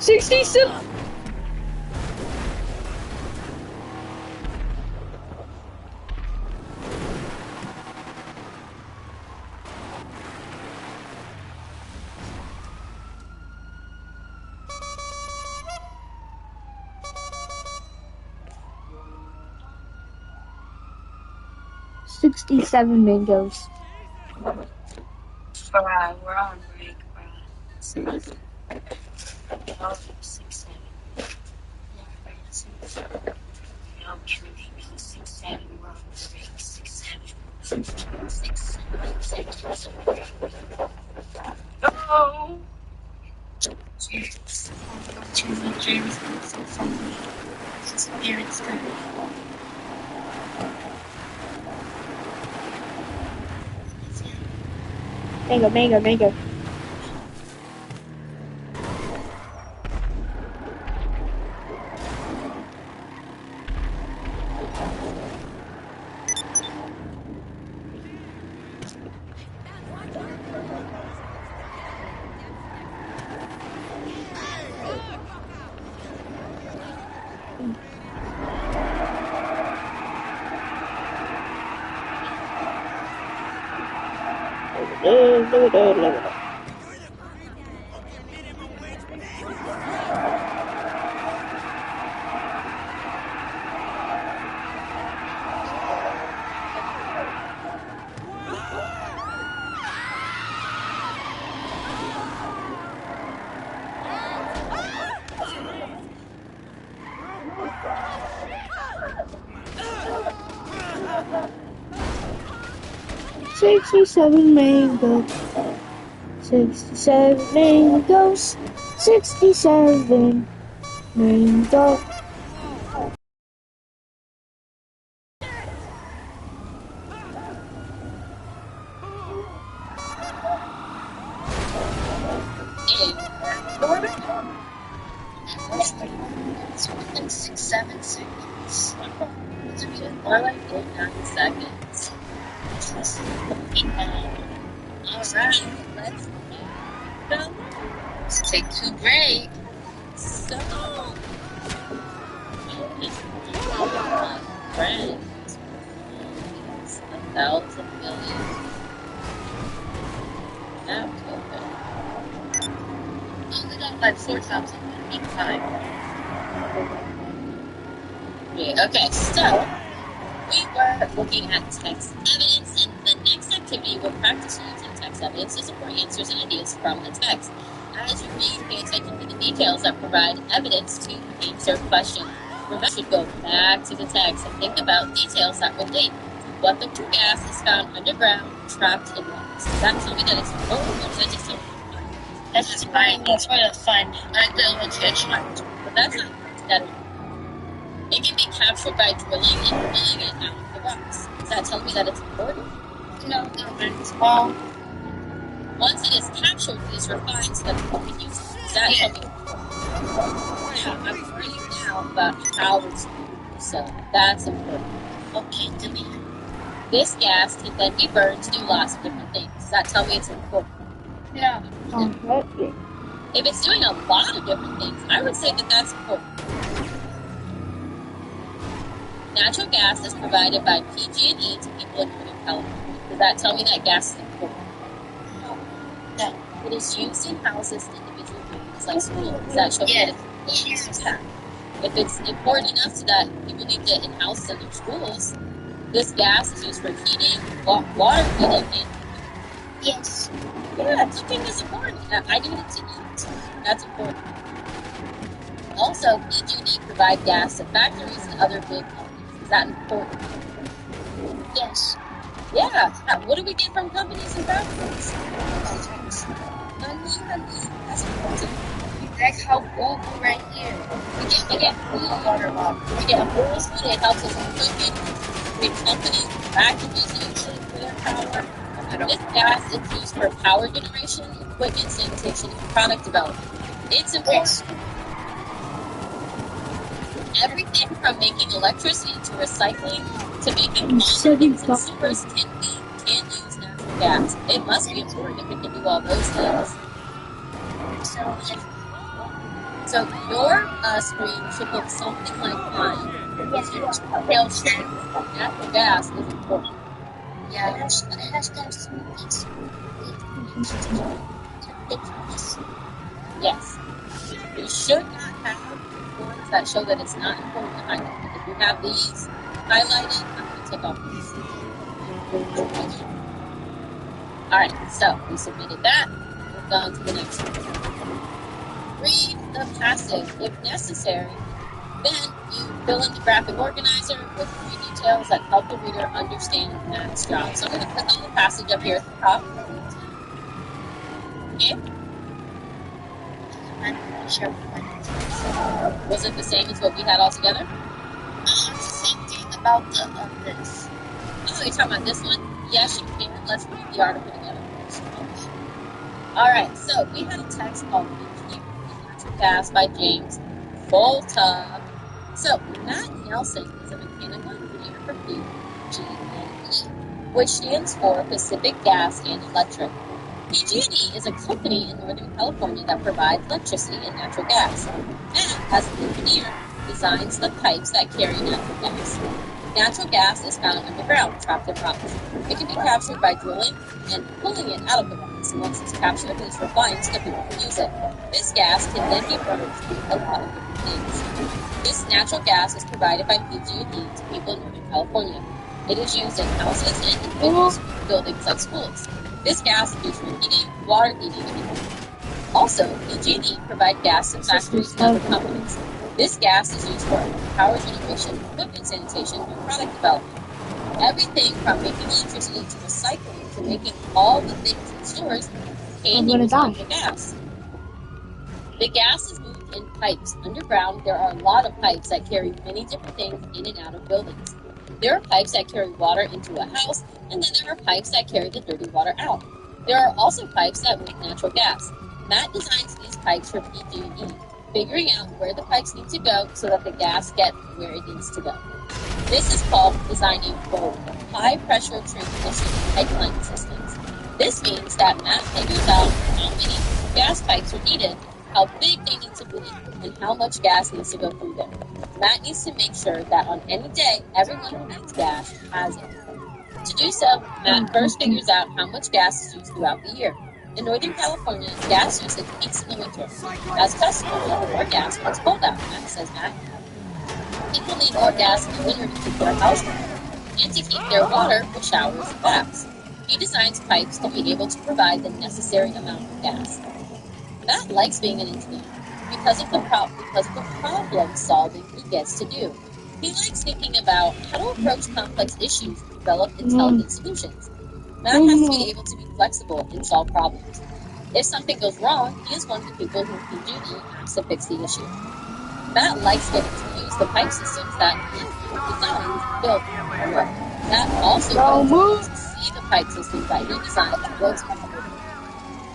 67. $67 mangoes. We're on break, bro. 6, 7. Yeah, 6, 7. No, true. 6, 7. We're on break. 6, 7. 6, 7. Oh! Jesus. Too much dreams. So funny. His parents got me. Mango. $67 mangoes. 67 mangoes. 67 mangoes. It's within 6, 7 seconds. It's more like 9 seconds. Alright, let's take 2 break. So, friends, 1,000 million. Now, we got like 4,000 in time. Yeah, okay, so we were looking at text evidence, and the next activity will practice using text evidence to support answers and ideas from the text. As you read, pay attention to the details that provide evidence to answer questions. Remember, you should go back to the text and think about details that relate to what the gas is found underground, trapped in rocks. Does that tell me that it's important, or is that just a That's fine. That's for the fun. I don't want to get shot. But that's not that. It can be captured by drilling and pulling it out of the rocks. Does that tell me that it's important? No, but it's all. Once it is captured, it is refined so that people can use it. Does that tell me? Yeah, I'm reading now about how it's used, so that's important. Okay, to me. This gas can then be burned to do lots of different things. Does that tell me it's important? Yeah. If it's doing a lot of different things, I would say that that's important. Natural gas is provided by PG&E to people in Northern California. Does that tell me that gas is important? No. It is used in houses and individual buildings like schools. Does that show me that it's important? Yeah. If it's important enough so that people need it in houses and their schools, this gas is used for heating, water heating, and yes. Yeah, cooking is important. I need it to eat. That's important. Also, PG&E provide gas to factories and other big companies. Is that important? Yes. Yeah. What do we get from companies and factories? Money. That's important. That's how gold right here. We get blue water bottle. We get a blue spoon. It helps us with cooking. Big companies, factories use it for their power. This gas is used for power generation, equipment sanitation, and product development. It's important. Everything from making electricity to recycling to making homes and sewers can use natural gas. It must be important if it can do all those things. So your screen should look something like mine. Yes, yes. Pale shade. Natural gas is important. Yeah, it has to have smoothies. Yes. You should not have ones that show that it's not important to highlight. If you have these highlighted, I'm going to take off these. Alright, so we submitted that. We've gone to the next one. Read the passive if necessary. Then you fill in the graphic organizer with 3 details that help the reader understand Matt's job. So I'm going to click on the passage up here at the top. Okay. I'm not sure what it is. Was it the same as what we had all together? It's the same thing about this. Oh, you're talking about this one? Yes, you can. Let's read the article together. Alright, so we had a text called Engineering in Natural Gas by James Volta. So, Matt Nelson is a mechanical engineer for PG&E, which stands for Pacific Gas and Electric. PG&E is a company in Northern California that provides electricity and natural gas. Matt, as an engineer, designs the pipes that carry natural gas. Natural gas is found underground, trapped in rocks. It can be captured by drilling and pulling it out of the rocks. Once it's captured, it is refined so that people can use it. This gas can then be burned to do a lot of different things. This natural gas is provided by PG&E to people in Northern California. It is used in houses and individuals' buildings like schools. This gas is used for heating, water heating, and cooking. Also, PG&E provide gas to factories and other companies. This gas is used for power generation, equipment sanitation, and product development. Everything from making electricity to recycling to making all the things in stores can use natural gas. The gas is moved in pipes. Underground, there are a lot of pipes that carry many different things in and out of buildings. There are pipes that carry water into a house, and then there are pipes that carry the dirty water out. There are also pipes that move natural gas. Matt designs these pipes for PG&E, figuring out where the pipes need to go so that the gas gets where it needs to go. This is called designing both high-pressure transmission pipeline systems. This means that Matt figures out how many gas pipes are needed, how big they need to be, and how much gas needs to go through them. Matt needs to make sure that on any day, everyone who needs gas has it. To do so, Matt first figures out how much gas is used throughout the year. In Northern California, gas usage peaks in the winter. As customers need more gas when it's cold out, says Matt. People need more gas in the winter to keep their house warm and to keep their water for showers and baths. He designs pipes to be able to provide the necessary amount of gas. Matt likes being an engineer because of the problem solving he gets to do. He likes thinking about how to approach complex issues and develop intelligent solutions. Matt has to be able to be flexible and solve problems. If something goes wrong, he is one of the people who PG&E asks to fix the issue. Matt likes getting to use the pipe systems that he designs and builds. Matt also likes to see the pipe systems that he designs and builds.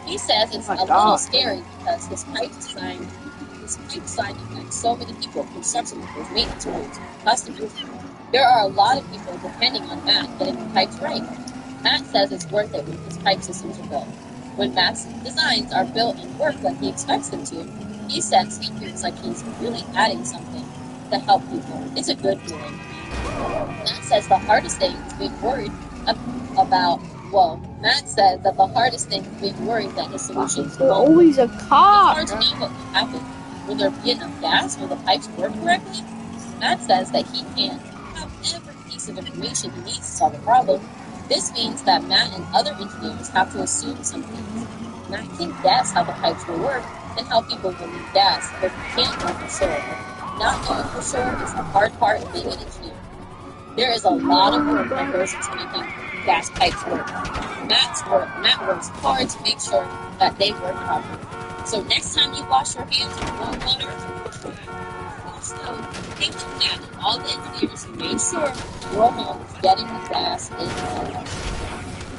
He says it's a little scary because his pipe design affects so many people, construction workers, maintenance workers, customers. There are a lot of people depending on Matt getting the pipes right. Matt says it's worth it when his pipe systems are built. When Matt's designs are built and work like he expects them to, he says he feels like he's really adding something to help people. It's a good feeling. Matt says the hardest thing is being worried about. Well, Matt says that the hardest thing is being worried that his solutions There's always a car. It's hard to know what will happen. Will there be enough gas? Will the pipes work correctly? Matt says that he can't have every piece of information he needs to solve a problem. This means that Matt and other engineers have to assume some things. Matt can guess how the pipes will work and how people will need gas, but he can't know for sure. Not knowing for sure is the hard part of being an engineer. There is a lot of work that goes into making gas pipes work. Matt works hard to make sure that they work properly. So next time you wash your hands with warm water, take a Matt and all the engineers who made sure your home is getting the gas in the.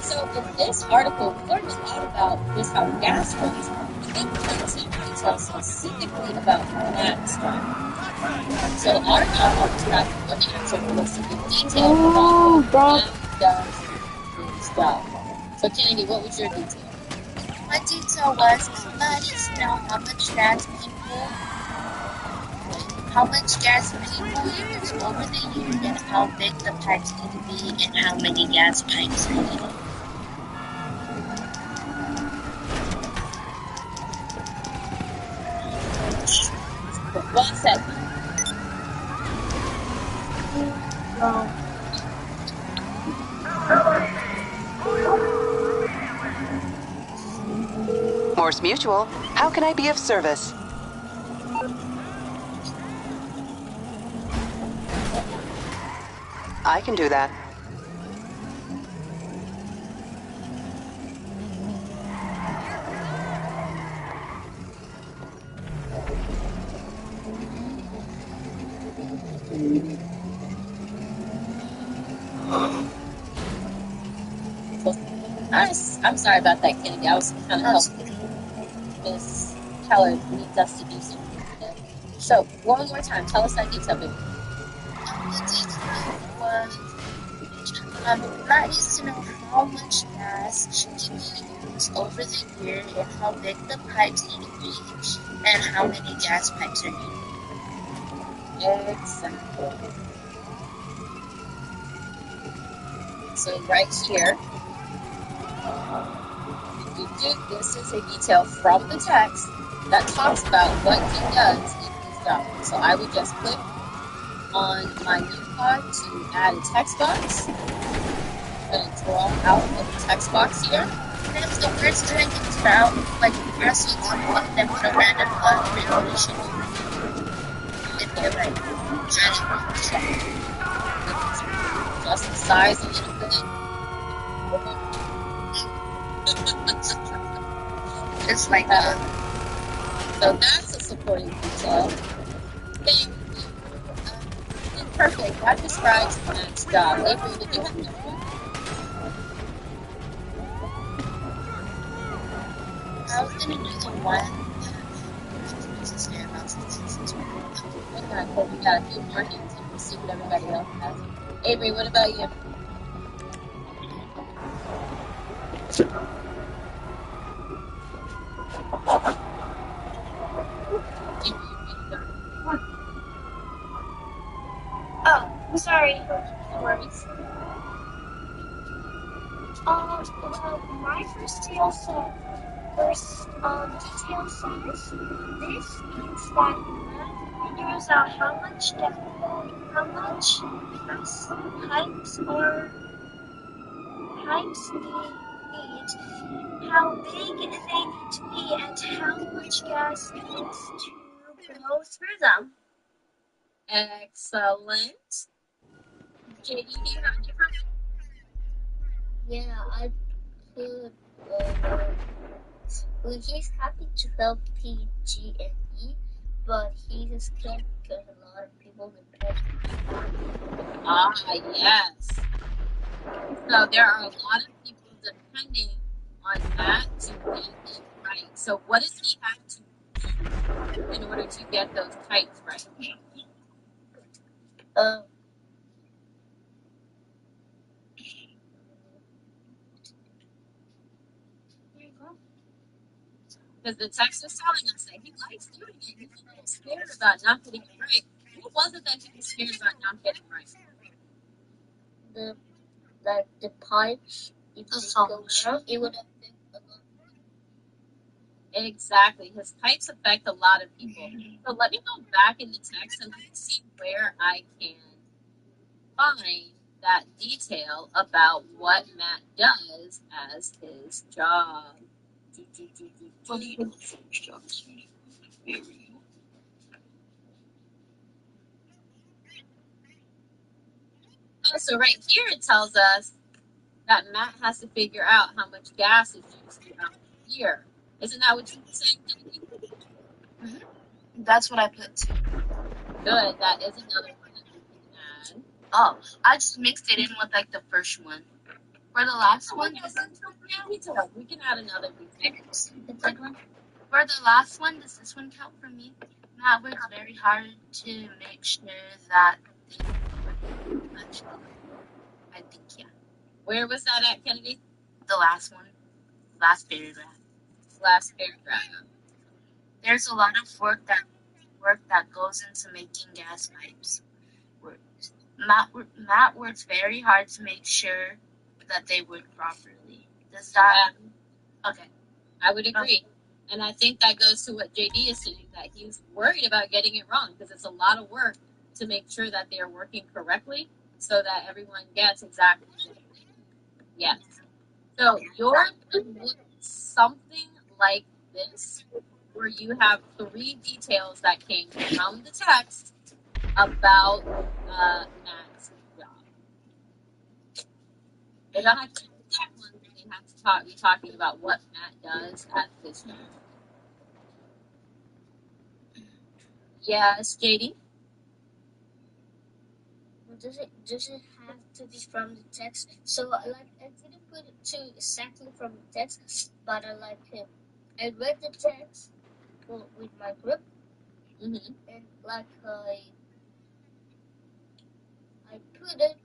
So in this article, we learned a lot about just how gas works, but then we learned some details specifically about Matt's job. So our job on this graphic learning action was to give detail about what Matt does in his job. So Kennedy, what was your detail? My detail was Matt needs to know how much gas people how much gas people use over the year and how big the pipes need to be and how many gas pipes are needed. One second. Morse Mutual, how can I be of service? I can do that. I'm sorry about that, Kennedy. I was kind of helping Miss Keller needs us to do something today. So, one more time, tell us that detail, baby. Matt needs to know how much gas can be used over the year and how big the pipes need to be and how many gas pipes are needed. Exactly. So right here, this is a detail from the text that talks about what he does in his job. So I would just click on my new pod to add a text box. I'm going to draw out a text box here. If the words trying to get out, like press it to put them in a random relation. If you're like trying to check. Just the size a little bit. Just like that. So that's a supporting detail. Perfect. That describes Matt's job. Avery, did you have anything? I was gonna do the one. Okay, well, we got a few more hints and we'll see what everybody else has. Avery, what about you? Oh, sorry. No worries. Well, my first detail says this means that Matt figures out how much gas pipes need, how big they need to be, and how much gas needs to go through them. Excellent. JD, do you have a different? Yeah, I could. Well, he's happy to help PG&E, but he's scared because a lot of people depend. Ah, yes. So there are a lot of people depending on Matt to get it right. So what does he have to do in order to get those pipes right? Because the text was telling us that he likes doing it. He's a little scared about not getting it right. What was it that he was scared about not getting right? The pipes, if they go wrong, it would affect a lot. Exactly. His pipes affect a lot of people. So let me go back in the text and let me see where I can find that detail about what Matt does as his job. Oh, so right here it tells us that Matt has to figure out how much gas is used throughout the year. Isn't that what you were saying, Kennedy? That's what I put too. Good. That is another one that we can add. Oh, I just mixed it in with like the first one. For the last one, We can add another detail. For the last one, does this one count for me? Matt works very hard to make sure that they actually, I think, yeah. Where was that at, Kennedy? The last one. Last paragraph. Last paragraph. There's a lot of work that work that goes into making gas pipes. Matt works very hard to make sure that they work properly. Does that? Okay. I would agree. And I think that goes to what JD is saying, that he's worried about getting it wrong because it's a lot of work to make sure that they are working correctly so that everyone gets exactly what they need. Yes. So yours would look something like this, where you have 3 details that came from the text about Matt's job. They don't have to do that one. They have to be talking about what Matt does at this job. Yes, JD? Does it have to be from the text? So I didn't put it to exactly from the text, but I read the text with my group, Mm-hmm. and I put it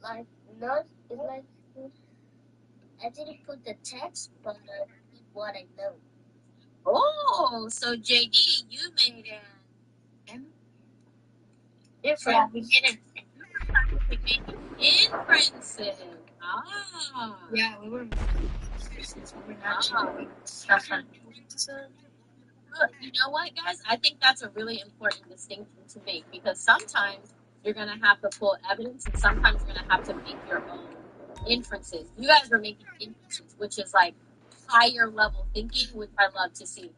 not it's like I didn't put the text, but I put what I know. Oh, so JD, you made an Different. Yeah, we did it. inferences. Ah. Yeah, we were making inferences. We were not doing stuff on. You know what, guys? I think that's a really important distinction to make because sometimes you're going to have to pull evidence and sometimes you're going to have to make your own inferences. You guys are making inferences, which is like higher level thinking, which I love to see.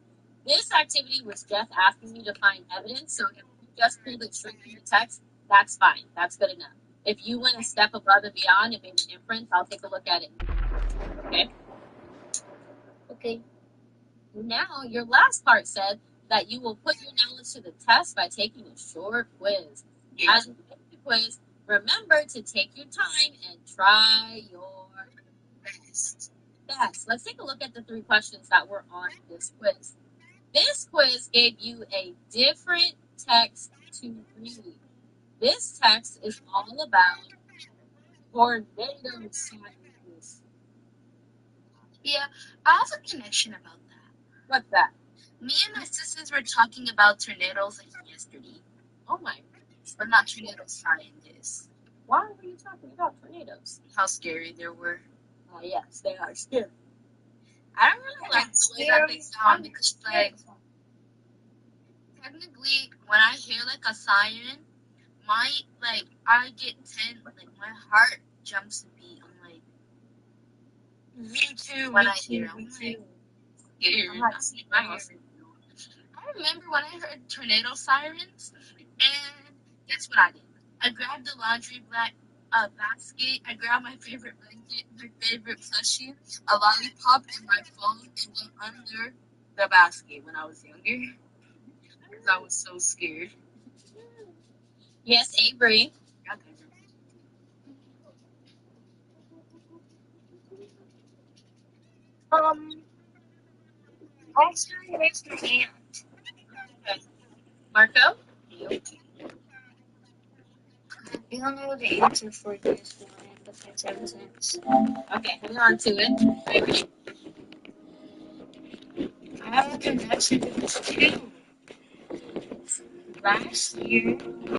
This activity was just asking you to find evidence, so if you just pulled it straight from the text, that's fine. That's good enough. If you went a step above and beyond and made an inference, I'll take a look at it. Okay? Okay. Now, your last part said that you will put your knowledge to the test by taking a short quiz. Yeah. As you take the quiz, remember to take your time and try your best. Let's take a look at the 3 questions that were on this quiz. This quiz gave you a different text to read. This text is all about tornado science. Yeah, I have a connection about that. What's that? Me and my sisters were talking about tornadoes yesterday. Oh my. But not tornado scientists. Why were you talking about tornadoes? How scary they were. Oh, yes, they are scary. I don't really like the way that they sound because, technically, when I hear, a siren, I get tense, my heart jumps a beat. I'm like, Me too. when Me I too. hear, I'm Me scared. I'm scared. I remember when I heard tornado sirens, and guess what I did? I grabbed the laundry basket, I grabbed my favorite blanket, my favorite plushie, a lollipop, and my phone, and went under the basket when I was younger. Because I was so scared. Yes, Avery. Actually, raise your hand. Marco? I don't know the answer for this one, but that's evidence. Okay, hang on to it. I have a connection to this too. Last year,